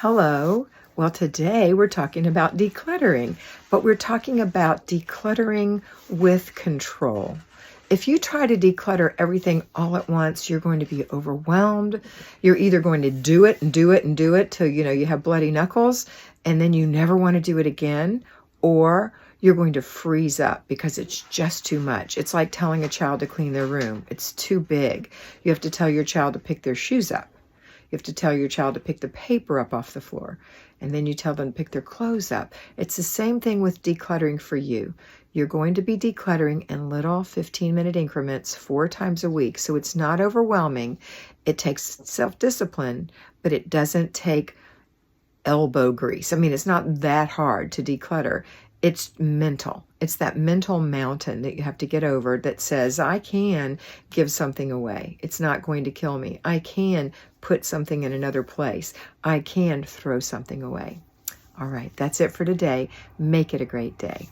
Hello. Well, today we're talking about decluttering, but we're talking about decluttering with control. If you try to declutter everything all at once, you're going to be overwhelmed. You're either going to do it and do it and do it till you have bloody knuckles and then you never want to do it again, or you're going to freeze up because it's just too much. It's like telling a child to clean their room. It's too big. You have to tell your child to pick their shoes up. You have to tell your child to pick the paper up off the floor, and then you tell them to pick their clothes up. It's the same thing with decluttering for you. You're going to be decluttering in little 15-minute increments 4 times a week, so it's not overwhelming. It takes self-discipline, but it doesn't take elbow grease. I mean, it's not that hard to declutter. It's mental. It's that mental mountain that you have to get over that says, I can give something away. It's not going to kill me. I can put something in another place. I can throw something away. All right, that's it for today. Make it a great day.